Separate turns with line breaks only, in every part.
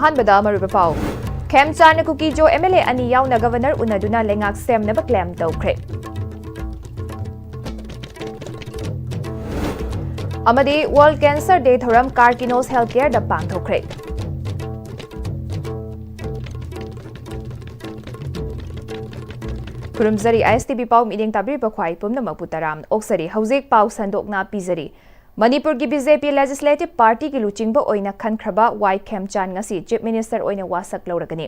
अहानबदा मरुबा पाउ खेमचान कुकीजो MLA अनि याउना गवर्नर उनदुना लेंगाक सेमनबा क्लेम तौख्रे अमदी वर्ल्ड कैंसर डे थोरम कार्किनोस हेल्थ केयर दा पांथोख्रे खुरुमजरी ISTV पाउ मीडिंग ताबरी बख्वाई पुमनमक पुतराम ओक्सरी हौजिक पाउ संदोकना पिजरी मणिपुर की BJP लेजिस्लेटिव पार्टी की लुचिंगबो ओइना खनख्रबा Y Khemchand ngasi chief minister ओइना वासक लौरगनी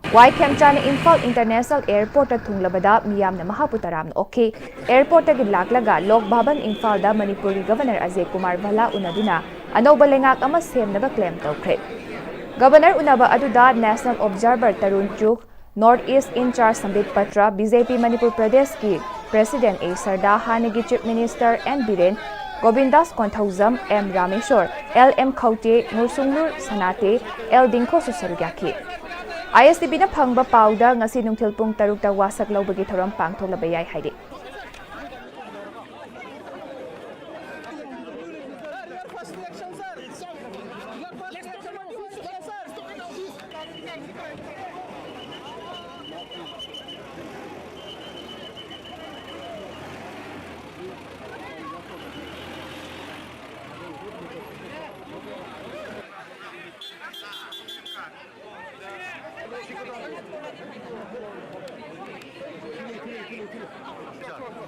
Y Khemchand Imphal international airport थुंगलबदा मियामना महापुतराम ओखे एयरपोर्ट की लाकलगा लोक भवन इम्फाल दा मणिपुर की गवर्नर अजय कुमार भला उनदुना अनौबा लेंगाक अमा सेमनबा क्लेम तौख्रे गवर्नर उनबा अदुदा नेशनल ऑब्जर्वर तरुण चुग नॉर्थ ईस्ट इंचार्ज संबित पत्र BJP मणिपुर प्रदेश की प्रेसिडेंट A सरदा हानेगी chief minister N Biren Govindas Konthoujam M Rameshwar LM Khaute मुरसुंगलुर सनाते L दिंखो सुसरुग्याखी ISTV ना फंगबा पाउदा ngasi नुंगथिल पुंग तरुकता वासक लौबगी थोरम पांगथोलबा याय हाइदे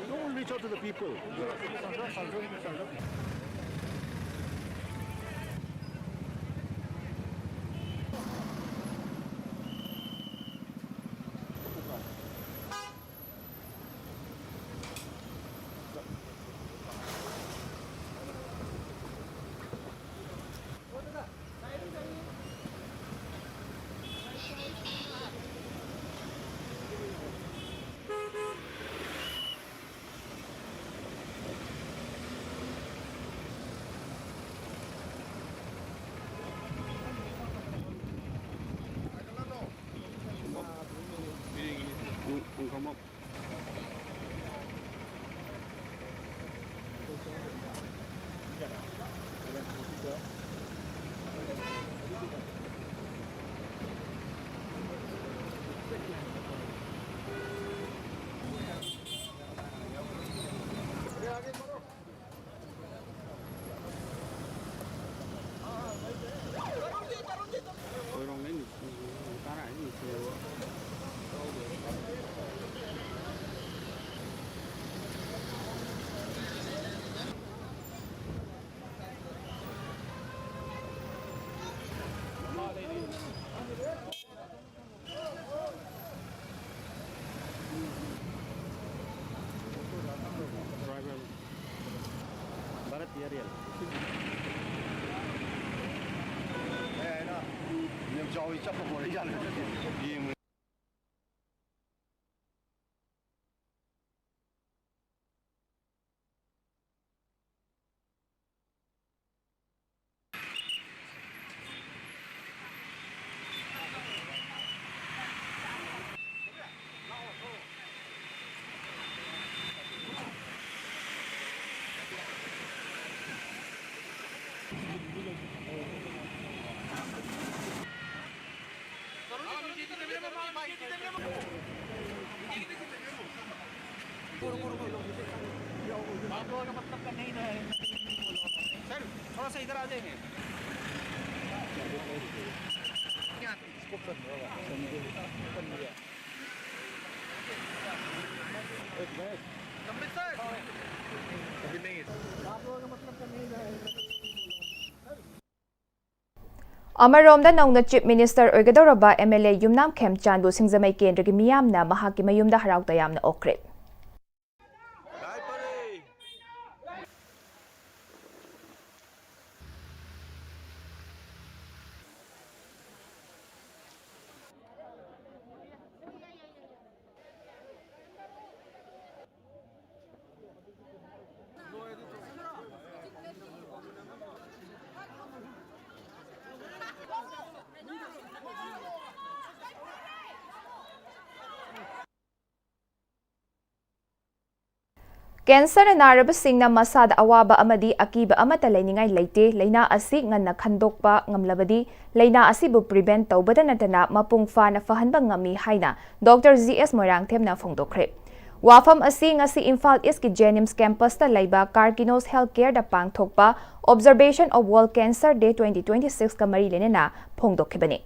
Don't reach out to the people.
Sir थोड़ा सा इधर आ जाएंगे
अमरोमदा नौना चीफ मिनिस्टर ओइगदौरबा MLA युमनाम खेमचानबु सिंगजमई केंद्र की मियामना महाकी मयुमदा हराउता यामना ओख्रे Cancer narabasingna masada awaba amadi akiba amata lainingai leite laina asi nganna khandokpa ngamlabadi laina asibu prevent tawbada natana mapung fana fahanba ngami haina Dr. ZS Moirangthemna phongdokre. Wafam asi ngasi Imphal East ki Jenims campus ta laiba Carkinos Healthcare da pangthokpa Observation of World Cancer Day 2026 ka mari lenena phongdokhibani.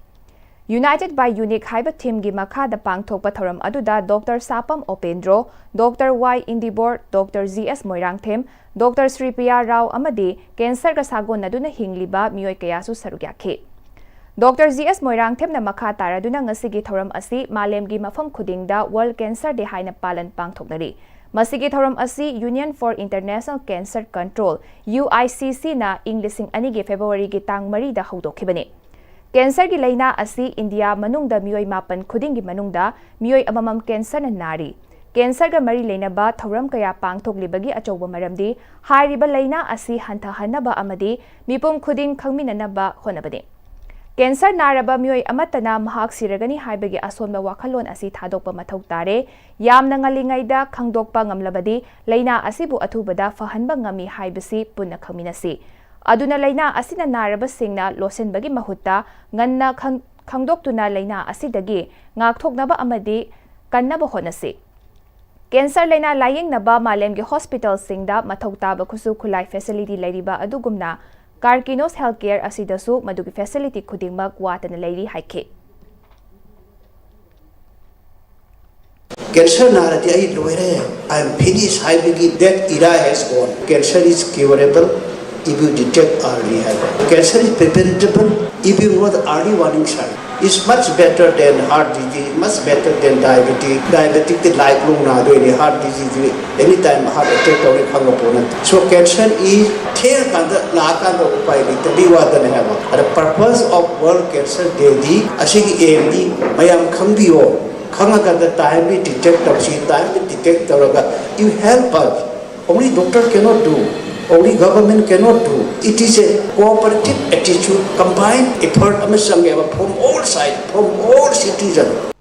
United by Unique haiba team gi makha da pangthokpa thoram aduda Dr. Sapam Opendro, Dr. Y Indibor, Dr. ZS Moirangthem, Dr. Sri Priya Rao amadi cancer ka sagon naduna hingliba miyoi kayasu sarugyakhe. Dr. ZS Moirangthem na makha taraduna ngasigi thoram asi malemgi mafam khudingda World Cancer Day haina palan pangthoknari. Masigi thoram asi Union for International Cancer Control UICC na Inglising anigi February gi tang mari da haudokhibani. Cancer ki laina asi India manungda miyoi mapan khuding gi manungda miyoi amamam cancer na nari. Cancer ga mari laina ba thoram kaya pangthoklibagi achoba maramdi hairiba laina asi hanthahanaba amadi mipum khuding khangminanaba honabani. Cancer naraba miyoi amatana mahak siragani haibagi asonba wakhalon asi thadokpa mathau tare yamna ngalingaida khangdokpa ngamlabadi laina asibu athubada fahanba ngami haibasi punna khangminasi. Aduna laina asina naraba singna losenbagi mahutta nganna khangdoktuna laina asidagi ngakthoknaba amadi kannaba honasi. Cancer laina layingnaba malemgi hospital singda mathau taba khusu khulai facility lairiba adugumna Carkinos Healthcare asidasu madugi facility khudingmak watana lairi haike.
Cancer narati ai loire. I am finished. That era has gone. Cancer is curable if you detect early. Cancer is preventable if you know the early warning sign. It's much better than heart disease, much better than diabetes. Diabetic the lifelong na do any heart disease anytime heart attack or opponent. So cancer is the purpose of World Cancer Day di asigi AMD mayam khambio khangaga the time we detect you help us. Only doctor cannot do. Only government cannot do. It is a cooperative attitude, combined effort from all sides, from all citizens.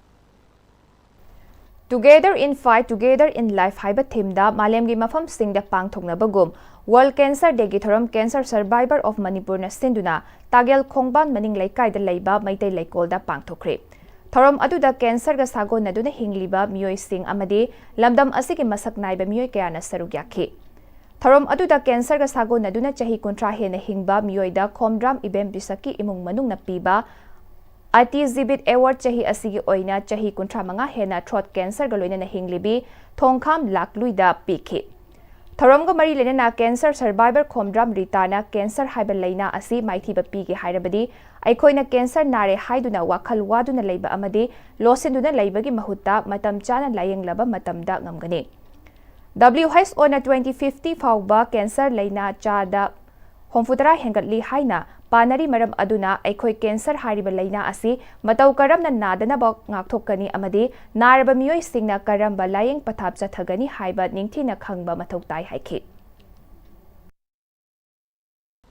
Together in fight, together in life haiba themda malemgi mafam singda pangthokna bagum World Cancer Day gi thoram Cancer Survivor of Manipur na sinduna Tagel Khongban maning laikai da laiba maitai laikol da pangthokre. Thoram aduda cancer ga sagon naduna hingliba miyoi sing amadi lamdam asigi masak naiba miyoi kaya na sarugyakhe. Thoram aduda cancer ga sagon naduna chahi kontra hena hingba miyoida Khomdram Ibem Bisaki imung manung na piba Ati-Zibit Award chahi asigi oina chahi kontra manga hena throat cancer ga loina na hinglibi Thongkham Lakluida pikhi. Thoram ga mari lena na cancer survivor Khomdram Ritana cancer haiba laina asi maithiba pigi hairabadi aikoina cancer nare haiduna wakhal waduna leiba amadi losenduna leibagi mahutta matam chana layenglaba matamda ngamgani. WHO na 2050 fauba cancer laina chada homfutara hengatli haina panari maram aduna aikoi cancer hariba laina asi matau karamna nadana ba ngakthokani amadi naraba miyoi singna karamba layeng pathap chathagani haiba ningthina khangba mathau tai haike.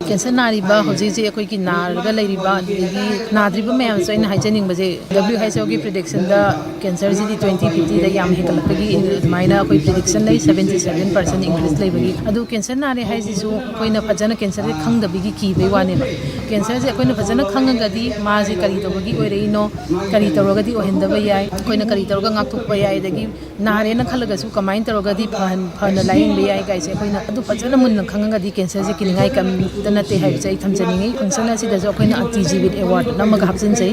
Cancer nariba hoji akoi ki narga lairiba digi nadriba mayam so in hygienic baje WHO ki prediction da cancer ji 2050 da yam hekalapagi maina akoi prediction lai 77% increase laibagi adu cancer nari haiji su koina phajana cancer re khang da bigi ki bai wane ba cancer je koina phajana khang ga di ma ji kari to bagi oirei no kari to ga di ohinda ba yai koina kari to ga ngak thuk ba yai dagi nare na khalaga su kamain to ga di phan lain ba yai kai se koina adu phajana mun khang ga di cancer je kiningai kam nate hai chai thamjani function asi da jo koina Ati-Zibit Award namaga hapsin chai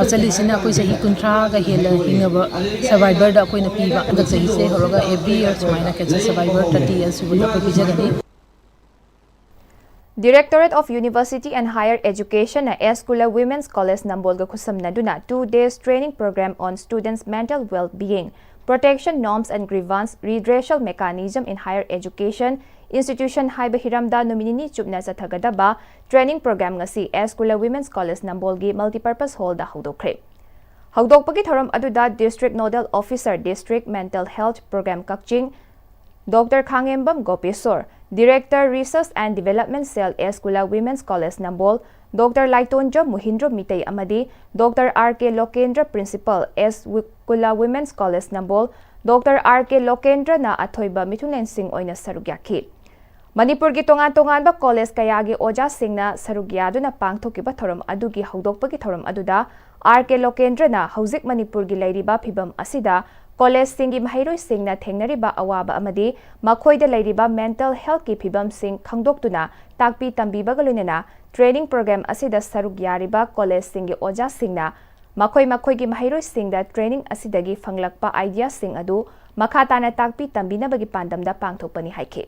achali sina koi sahi kuntra ga hela hingaba survivor da koina piba da sahi se horoga every year sumaina cancer survivor 30 years subula ko bijagani.
Directorate of University and Higher Education na Eskula Women's College Nambolga khusam naduna 2 days training program on students' mental well-being, protection norms and grievance redressal mechanism in higher education institution haiba hiramda nominini chupna chathagadaba training program ngasi Eskula Women's College Nambolgi multipurpose hall da hawdokre. Hawdokpagi thoram aduda District Nodal Officer District Mental Health Program Kakching Dr. Khangembam Gopesor, Director Research and Development Cell S Kula Women's College Nambol, Dr. Laitonja Muhindro Mitay Amadi, Dr. R.K. Lokendra Principal S Kula Women's College Nambol, Dr. R.K. Lokendra na athoiba mitunen sing oina sarugyaki. Manipur gi tongan ba college kayagi oja singna sarugyaduna pangthokiba thoram adugi haudokpagi thoram aduda R.K. Lokendra na hauzik Manipur gi lairiba phibam asida college singi mahairoi singna thengnariba awaba amadi makhoida lairiba mental health ki phibam sing khangdoktuna takpi tambiba galunena training program asida sarugyariba college singi oja singna makhoi gi mahairoi singda training asidagi fanglakpa idea sing adu makhatana takpi tambina bagi pandamda pangthokpani haike.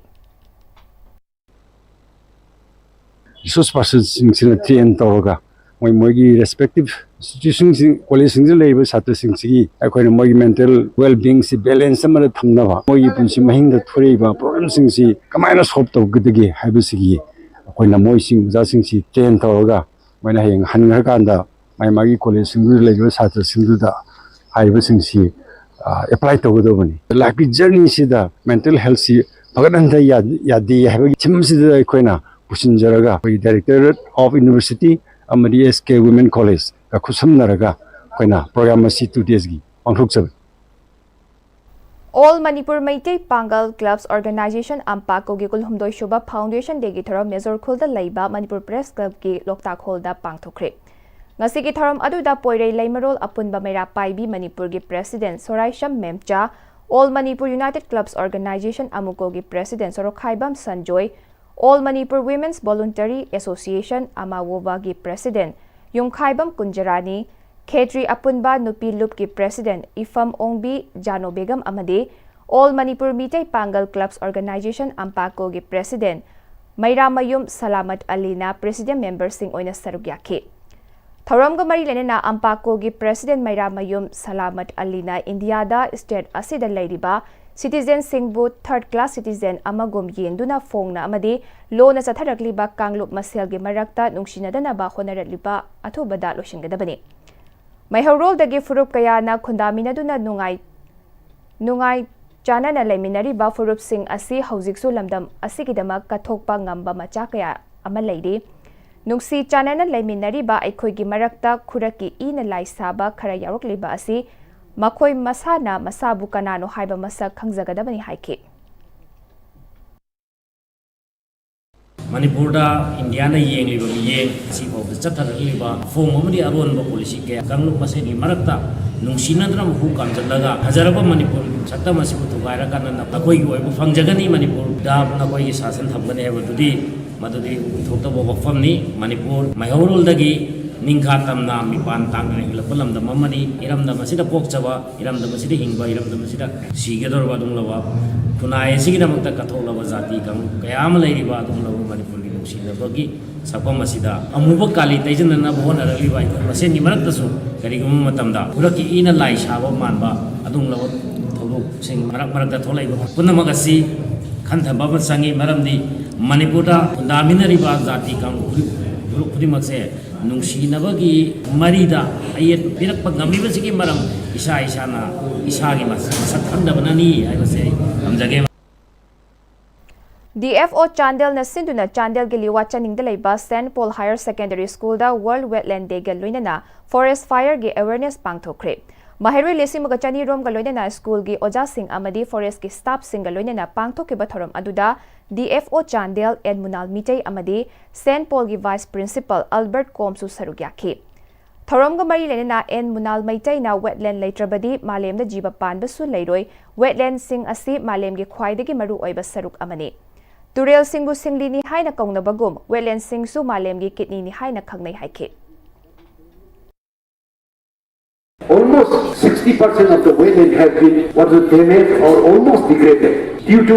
Resource persons sing train toroga moigi respective institutions college sing labor satra sing si akoina moigi mental well being si balance amara thamna ba moigi punsi mahinga thuri ba problem sing si kamaina solve to gidagi haibu sigi akoina moi sing ja sing si train toroga maina heng hangar kanda mai magi college sing labor satra sing da haibu sing si apply to go bani life journey si da mental health si bagadan da yadi haibu chim si da akoina Pusinjaraga, Directorate of University, Amadi SK Women College, Kakusam Naraga, Koina, Program Masi 2 days.
All Manipur Meitei Pangal Clubs Organization Ampako Gikul Humdoi Shuba Foundation Degi Thoram Nezor Khulda Leiba Manipur Press Club Ki Loktak Holda Pangthokre. Ngasi ki thoram aduda poirei leimarol apunba mera paibi Manipur gi President Sorai Sham Memcha, All Manipur United Clubs Organization Amuko gi President Sorokhaibam Sanjoy, All Manipur Women's Voluntary Association Amawoba gi President Yungkhaibam Kunjarani, Khetri Apunba Nupi Lup gi President Ifam Ongbi Jano Begum Amade, All Manipur Mitei Pangal Clubs Organization Ampako gi President Maira Mayum Salamat Alina President Member Sing Oina Sarugyaki. Thoramga Mari Lenena Ampako gi President Maira Mayum Salamat Alina India da State Asida Lairiba Citizen Singbu Third Class Citizen Amagum Yenduna Fongna Amadi Lona Satharakliba Kanglup Maselgi Marakta Nungsinadana ba Honaratliba Atubada Loshingadabani. Maihorol dagi Furup Kayana Kundaminaduna Nungai Janana Leminariba Furup Sing Asi Hauziksu Lamdam Asikidama Katokpa Ngamba Machakaya Amalady Nungsi Chanana Leminariba Aikoigi Marakta Kuraki Ina Lai Saba Karayarokliba Asi Makoi Masana Masabu Kanano Haiba Masak Kangzagadabani Haike.
Manipurda Indiana Yeng Yeng Sip of the Chatar Liba, Form Momadi Aron Policy, Kanglu Masini Marakta, Nungsinadram who comes at Laga, Hazaraba Manipur, Chata Masipu to Vairakan, Nakoi, Fangjagani Manipur, Dab Nakoi Sasan Tambani ever today, Madadi Totabo Famni, Manipur, my whole Dagi. Ningkatam na mipan tangin lapalam da mamani iram da masida pokchawa iram da masida hingba iram da masida sigador ba dung lawa tunai sigida makta kathola ba jati kang kayam lai ba dung lawa Manipur gi sina bagi sapam masida amuba kali taijan na bhona rali ba masen ni marak tasu kari gum matam da uraki ina lai saba manba adung lawa thoru sing marak da tholai ba punna magasi khantha ba sangi maram di Manipur da daminari ba jati kang guru makse Nungsinabagi Marida Ayat Pirak Pagami Maram Isa Isana Isagi Mas Satkanda Banani I would say Amjagem
DFO Chandel na Sinduna Chandel Giliwa Chaning Delaiba St. Paul Higher Secondary School da World Wetland Day Galuina Forest Fire gi Awareness Pangthokre. Mahirui Lesi Magachani Rom Galoina School gi Oja Singh Amadi Forest gi Staff Sing Galoina Pangthoke Bathoram Aduda DFO Chandel and Munal Mitay Amadi St. Paul gi Vice Principal Albert Komsu Sarugyaki. Thoramga Mari Lenena and Munal Mitay na wetland Laitrabadi Malem da Jiba Panbasu Lairoi Wetland Sing Asi Malem gi Khwaidagi Maru Oiba Saruk Amani. Turel Singbu Singli ni Haina Kongna Bagum Wetland Sing Su Malem gi Kidney ni Haina Kangnay Haike.
Almost 60% of the wetland have been damaged or almost degraded due to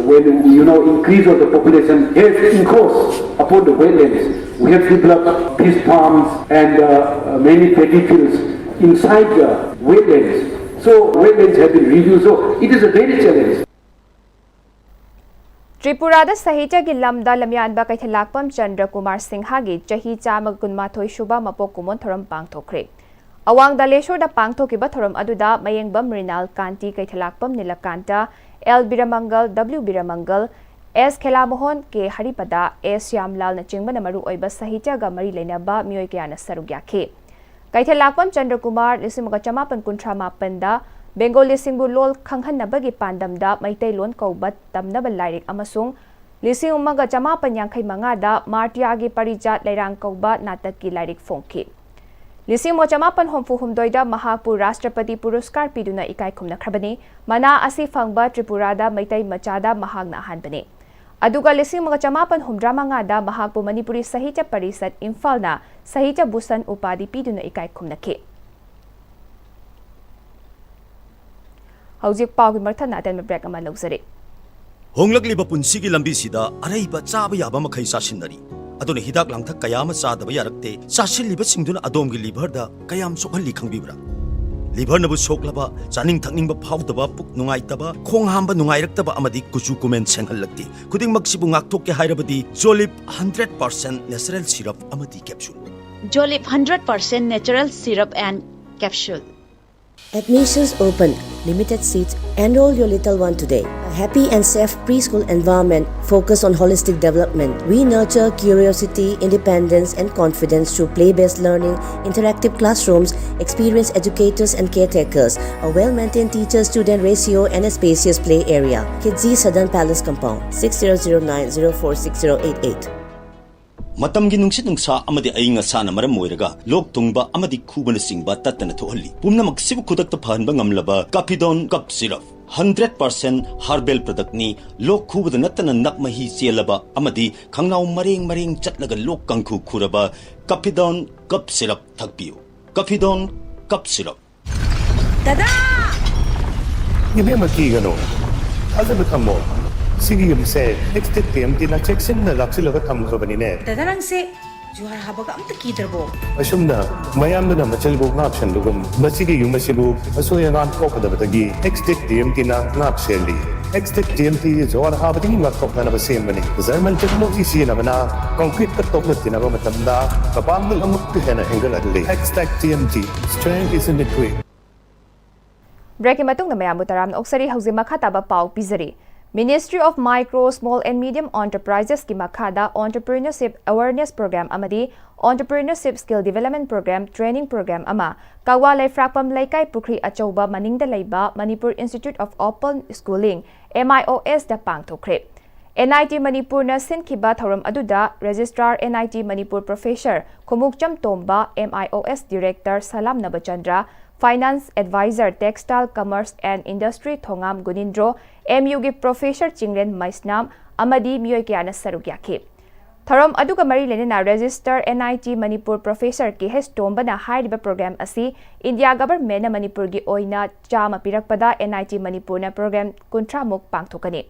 when increase of the population has increased upon the wetlands. We have developed fish farms and many paddy fields inside the wetlands. So wetlands have been reduced. So it is a very challenge.
Tripurada Sahitya gi lamda lamyanba kaithalakpam Chandra Kumar Singha gi chahi chamag kunmathoi shuba mapok kumon thoram pangthokre. Awang Daleshwar da pangthokiba thoram aduda Mayengbam Rinal Kanti kaithalakpam Nilakanta L Biramangal W Biramangal S Khelamohon K Haripada S Yamlal na chingba na maru oiba sahitya ga mari leinaba mioi kaya na sarug yakhe. Kaithel Lakpam Chandrakumar 1958 da Bengali singbu lol khanghanabagi pandamda Maitai-lon kaubat tamnaba lairik amasung 1985 da Martyagi Parijat Lairang kauba natakki lairik phongki. 1984 da Mahakpur Rashtrapati Puruskar piduna ikai khumnakhrabani mana asi phangba Tripurada Maitai Machada mahagna ahanbani. Aduga 1985 da Mahakpur Manipuri Sahitya Parisat Imphal-na Sahitya Bhusan Upadi piduna ikai khumnakhi. Hauzik pau gi marthana aten break ama lawsari.
Honglakliba punsigi lambisida araiba chaba yaba makhai sasinari. Aduna hidak langthak kayama chadaba yarakte sasilliba singduna adomgi liver da kayam sokhalli khangbibra. Liver nabu soklaba chaning thakningba phawdaba puk nungaitaba khong hamba nungairaktaba amadi kuchu kumen senghallakti. Kuding magsibu ngaktokke hairabadi Jolip 100% natural syrup amadi capsule.
Jolip 100% natural syrup and capsule.
Admissions open. Limited seats. Enroll your little one today. A happy and safe preschool environment focused on holistic development. We nurture curiosity, independence, and confidence through play-based learning, interactive classrooms, experienced educators and caretakers, a well-maintained teacher-student ratio, and a spacious play area. Kidzi Southern Palace Compound, 6009046088.
Matamgi nungsit nungsa amadi ayinga sana maram moiraga lok tungba amadi khubana singba tatana thohalli pumna maksibu khudakta phanba ngamlaba Capidon cup syrup 100% herbal product ni lok khubada natana nakmahi chelaba amadi khangnau mareng chatlaga lok kangkhu khuraba Capidon cup syrup thakpiu Capidon cup syrup
Dada!
Ibe makigano alda kamo Sige yung say, next time tinacheksin na laksilaga tamkabani ne.
Dadarang se, juhar habaga amta kidarbo.
Asum na, mayam na machalbo ngapshan lugum. Masige yung masibu, asuya ngan kopadabagi. Next time tinangapseli. Next time juhar habating ngakop na nabasimani. Zaman technology siya na mana, concrete katok na tinabamatamda, kapamil ang muktihan na hingaladli. Next TMT, strength is in the quick.
Breaking matung na mayamu taram na oksari hauzi makhataba pau pizari. Ministry of Micro, Small and Medium Enterprises ki makhada Entrepreneurship Awareness Program amadi Entrepreneurship Skill Development Program Training Program ama Kawa Laifrakpam Laikai Pukri Achauba Maningda Laiba Manipur Institute of Open Schooling MIOS da pangthokre. NIT Manipur na sinkiba thoram aduda Registrar NIT Manipur Professor Khumukcham Tomba MIOS Director Salam Nabachandra Finance Advisor Textile Commerce and Industry Thongam Gunindro MUG Professor Chingren Maisnam amadi mioi kya na sarug yakhe. Tharom aduga mari lenina Register NIT Manipur Professor ki hes tomba na haiba program asi India government na Manipur gi oina chama pirakpada NIT Manipur na program kuntramuk pangthokani.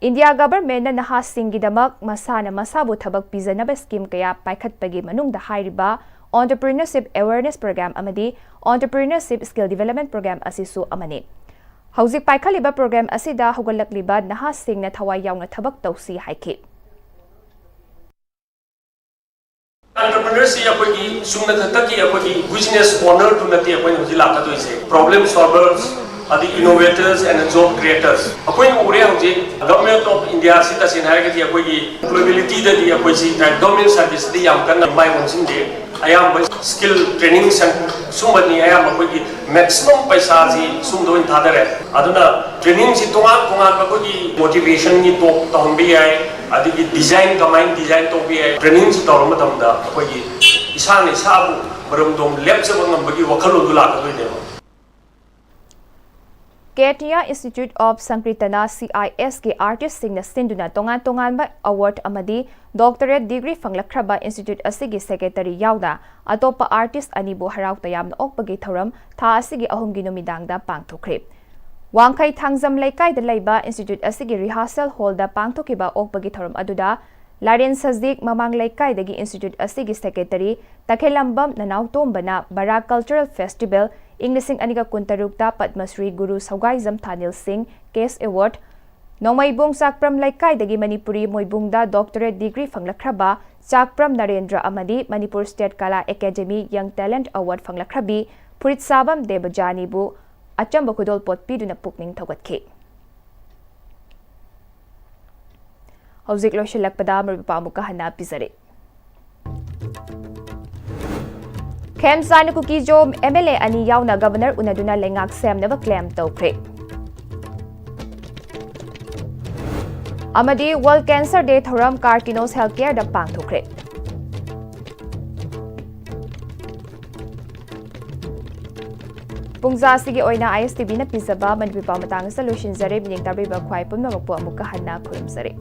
India government na nahas singgidamak masana masabu thabak pijanaba scheme kaya paikhatpagi manungda hairiba Entrepreneurship Awareness Program amadi Entrepreneurship Skill Development Program asisu amani. Hauzik paikhaliba program asida hugallakliba nahas singna thawai yauna thabak tausi haiki.
Entrepreneurship apagi sumna thataki apagi business owner to nati apoi hujila ka toise problem solvers adi innovators and job creators apoi ure hauji government of India sita sin haragati apoi employability da di apoi si government service di yam kan mai mongsim de ayam skill training sumbani ayam apoi maximum paisa ji sumdo in thadare aduna training si tonga apoi motivation ni to tombi ai adi design kamai design to bi training si to matamda apoi isane sabu baramdom lepsa bangambagi wakhalon dula ka doine
Ketia Institute of Sankritana CIS ke artist singna sinduna tongan ba award amadi doctorate degree fanglakhraba institute asigi secretary yauda atopa artist anibu harau tayam na okpagi thoram tha asigi ahumgi numidangda pangthokre. Wangkai thangjam laikai da laiba institute asigi rehearsal hall da pangthokiba okpagi thoram aduda Larin Sazik mamang laikai dagi institute asigi secretary Takhelambam nanautombana Bara Cultural Festival Inglising Aniga Kuntarukta Padmasri Guru Saugaizam Thanil Singh Case Award Nongmaibung Sakpram Laikai dagi Manipuri Moibungda Doctorate Degree Fanglakhraba Sakpram Narendra Amadi Manipur State Kala Academy Young Talent Award Fanglakhabi Purit Sabam Debajani bu Achamba Kudol Pot Piduna Pukning Thogatkhe ꯍꯧꯖꯤꯛ ꯂꯣꯏꯁꯤꯜꯂꯛꯄꯗ ꯃꯔꯨꯞ ꯑꯃꯨꯛꯀ ꯍꯟꯅ ꯄꯤꯖꯔꯤ ꯈꯦꯝꯆꯥꯟ ꯀꯨꯀꯤꯖꯣꯝ MLA ani yauna governor unaduna lengak semnaba claim tawkhre amadi World Cancer Day thoram Carkinos Healthcare da pangthokre Pungza sigi oina ISTV na pisaba Manipuri matang sa solution zare bining tabriba khwai pumna makpo amuka hanna khurum zare